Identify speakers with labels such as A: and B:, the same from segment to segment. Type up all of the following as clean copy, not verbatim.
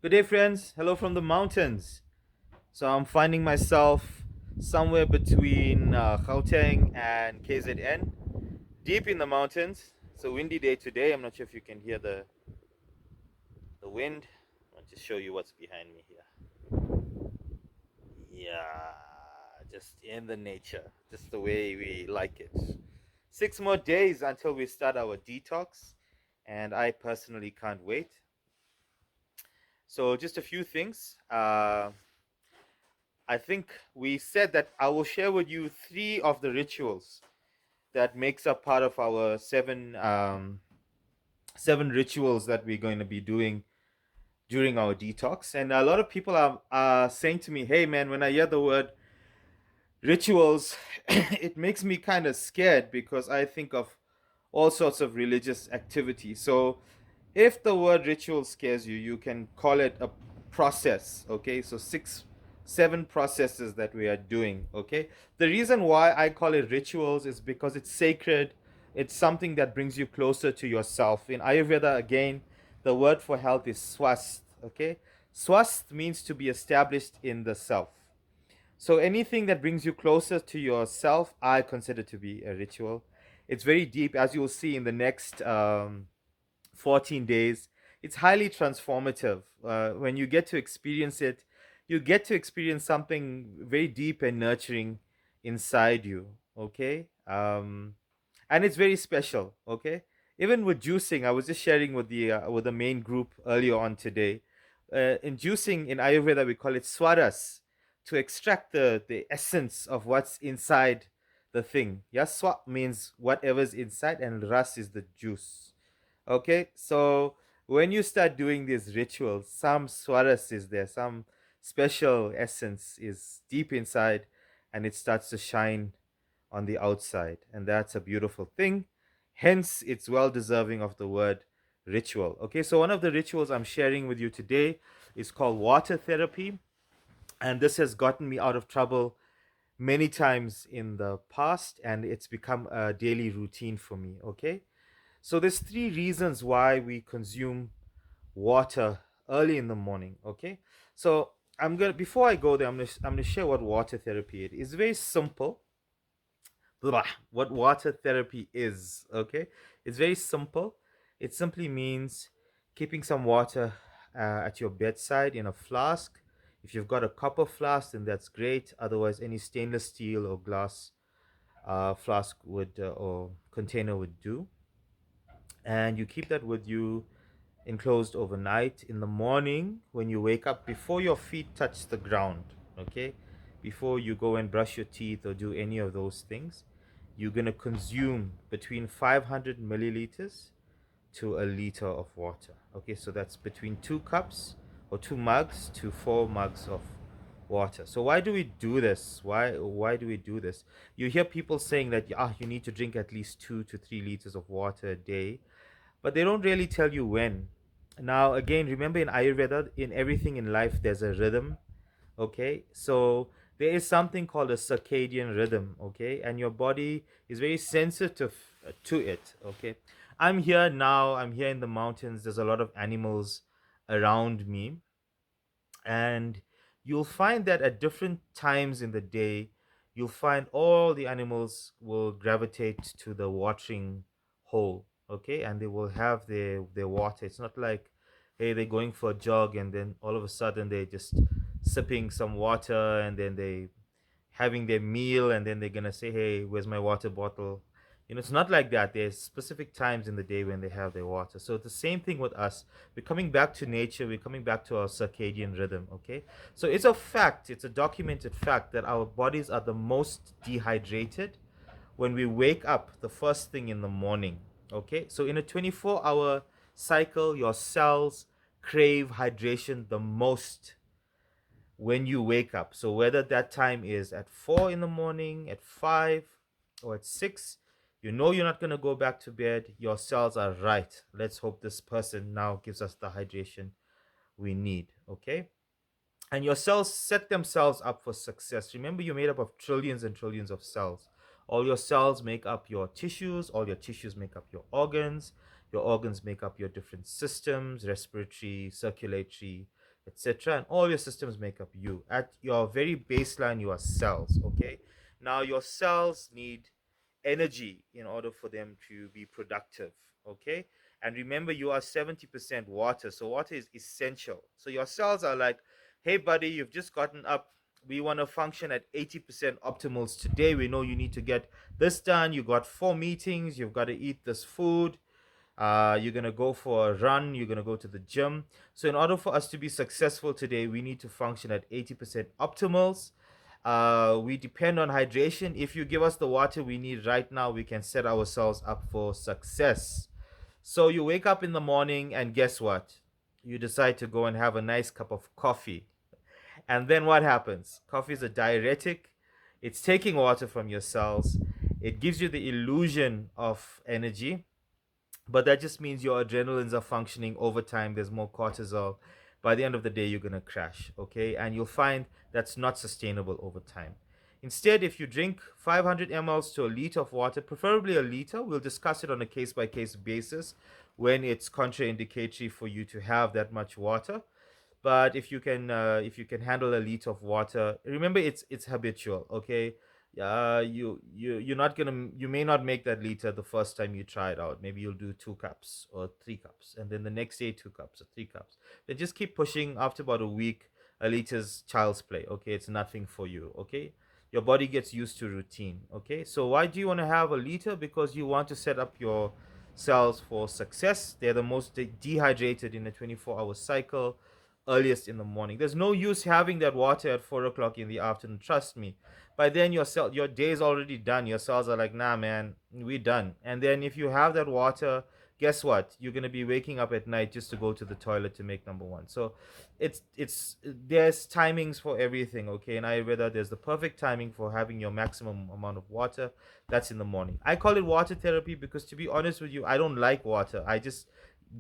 A: Good day, friends. Hello from the mountains. So I'm finding myself somewhere between Gauteng and KZN, deep in the mountains. It's a windy day today. I'm not sure if you can hear the wind. I'll just show you what's behind me here. Yeah, just in the nature, just the way we like it. 6 more days until we start our detox, and I personally can't wait. So just a few things. I think we said that I will share with you three of the rituals that makes up part of our seven rituals that we're going to be doing during our detox. And a lot of people are saying to me, "Hey, man, when I hear the word rituals, it makes me kind of scared because I think of all sorts of religious activity." So, if the word ritual scares you, you can call it a process. Okay, so seven processes that we are doing. Okay, the reason why I call it rituals is because it's sacred. It's something that brings you closer to yourself. In Ayurveda, again, the word for health is swast. Okay, swast means to be established in the self. So anything that brings you closer to yourself, I consider to be a ritual. It's very deep, as you'll see in the next 14 days. It's highly transformative. When you get to experience it, you get to experience something very deep and nurturing inside you. Okay, and it's very special. Okay, even with juicing, I was just sharing with the main group earlier on today. In juicing in Ayurveda, we call it swaras to extract the essence of what's inside the thing. Yeah, swap means whatever's inside, and ras is the juice. Okay, so when you start doing these rituals, some swaras is there, some special essence is deep inside, and it starts to shine on the outside, and that's a beautiful thing. Hence, it's well deserving of the word ritual. Okay, so one of the rituals I'm sharing with you today is called water therapy, and this has gotten me out of trouble many times in the past, and it's become a daily routine for me. Okay, so there's three reasons why we consume water early in the morning. Okay, so I'm gonna before I go there, I'm gonna share what water therapy is. It's very simple. Blah, what water therapy is. Okay, it's very simple. It simply means keeping some water at your bedside in a flask. If you've got a copper flask, then that's great. Otherwise, any stainless steel or glass flask would or container would do. And you keep that with you enclosed overnight. In the morning, when you wake up, before your feet touch the ground, okay, before you go and brush your teeth or do any of those things, you're going to consume between 500 milliliters to a liter of water. Okay, so that's between 2 cups or 2 mugs to 4 mugs of water. So why do we do this? Why do we do this? You hear people saying that you need to drink at least 2 to 3 liters of water a day, but they don't really tell you when. Now, again, remember in Ayurveda, in everything in life, there's a rhythm. Okay, so there is something called a circadian rhythm. Okay, and your body is very sensitive to it. Okay, I'm here now, I'm here in the mountains, there's a lot of animals around me, and you'll find that at different times in the day, you'll find all the animals will gravitate to the watering hole. Okay, and they will have their water. It's not like, hey, they're going for a jog and then all of a sudden they're just sipping some water, and then they having their meal, and then they're gonna say, hey, where's my water bottle? It's not like that. There's specific times in the day when they have their water. So it's the same thing with us. We're coming back to nature, we're coming back to our circadian rhythm. Okay, so it's a fact, it's a documented fact that our bodies are the most dehydrated when we wake up the first thing in the morning. Okay, so in a 24-hour cycle, your cells crave hydration the most when you wake up. So whether that time is at 4 in the morning, at 5, or at 6, you're not going to go back to bed. Your cells are right. Let's hope this person now gives us the hydration we need. Okay, and your cells set themselves up for success. Remember, you're made up of trillions and trillions of cells. All your cells make up your tissues, all your tissues make up your organs make up your different systems: respiratory, circulatory, etc. And all your systems make up you. At your very baseline, you are cells. Okay. Now your cells need energy in order for them to be productive. Okay. And remember, you are 70% water. So water is essential. So your cells are like, hey, buddy, you've just gotten up. We want to function at 80% optimals today. We know you need to get this done. You got 4 meetings. You've got to eat this food. You're going to go for a run. You're going to go to the gym. So, in order for us to be successful today, we need to function at 80% optimals. We depend on hydration. If you give us the water we need right now, we can set ourselves up for success. So, you wake up in the morning, and guess what? You decide to go and have a nice cup of coffee. And then what happens? Coffee is a diuretic, it's taking water from your cells, it gives you the illusion of energy, but that just means your adrenalines are functioning overtime. There's more cortisol. By the end of the day, you're going to crash, okay? And you'll find that's not sustainable over time. Instead, if you drink 500 mLs to a liter of water, preferably a liter, we'll discuss it on a case by case basis when it's contraindicatory for you to have that much water. But if you can handle a liter of water, remember it's habitual. Okay, you're not gonna, you may not make that liter the first time you try it out. Maybe you'll do 2 cups or 3 cups, and then the next day 2 cups or 3 cups. Then just keep pushing. After about a week, a liter's child's play. Okay, it's nothing for you. Okay, your body gets used to routine. Okay, so why do you want to have a liter? Because you want to set up your cells for success. They're the most dehydrated in a 24-hour cycle, earliest in the morning. There's no use having that water at 4 o'clock in the afternoon. Trust me. By then your day is already done. Your cells are like, nah, man, we done. And then if you have that water, guess what? You're gonna be waking up at night just to go to the toilet to make number one. So it's there's timings for everything, okay? In Ayurveda, there's the perfect timing for having your maximum amount of water. That's in the morning. I call it water therapy because, to be honest with you, I don't like water. I just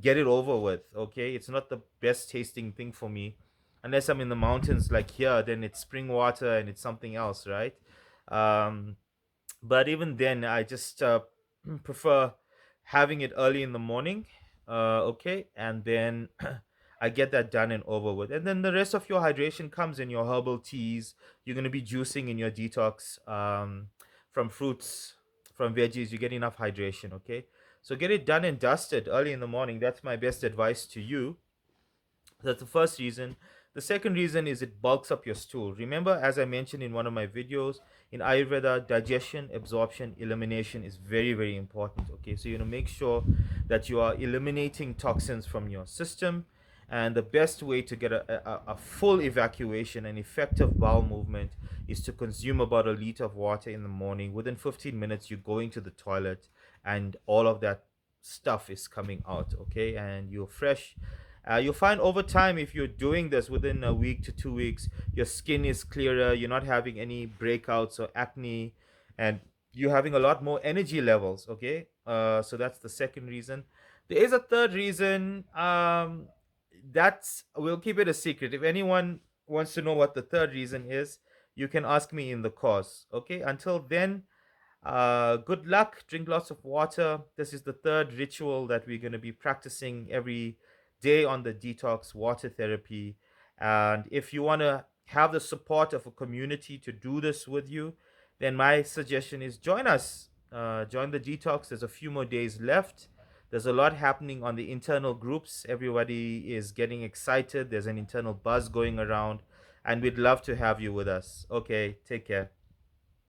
A: get it over with. Okay, it's not the best tasting thing for me, unless I'm in the mountains like here. Then it's spring water and it's something else, right? um but even then, I just prefer having it early in the morning. Okay, and then I get that done and over with, and then the rest of your hydration comes in your herbal teas. You're going to be juicing in your detox, from fruits, from veggies. You get enough hydration. Okay, so get it done and dusted early in the morning. That's my best advice to you. That's the first reason. The second reason is it bulks up your stool. Remember, as I mentioned in one of my videos, in Ayurveda, digestion, absorption, elimination is very, very important. Okay, so you know, make sure that you are eliminating toxins from your system. And the best way to get a full evacuation and effective bowel movement is to consume about a liter of water in the morning. Within 15 minutes, you're going to the toilet, and all of that stuff is coming out. Okay, and you're fresh. You'll find over time, if you're doing this within a week to 2 weeks, your skin is clearer, you're not having any breakouts or acne, and you're having a lot more energy levels. Okay, so that's the second reason. There is a third reason. That's, we'll keep it a secret. If anyone wants to know what the third reason is, you can ask me in the course. Okay, until then, good luck. Drink lots of water. This is the third ritual that we're going to be practicing every day on the detox water therapy. And if you want to have the support of a community to do this with you, then my suggestion is join us. Join the detox. There's a few more days left. There's a lot happening on the internal groups. Everybody is getting excited. There's an internal buzz going around, and we'd love to have you with us. Okay, take care.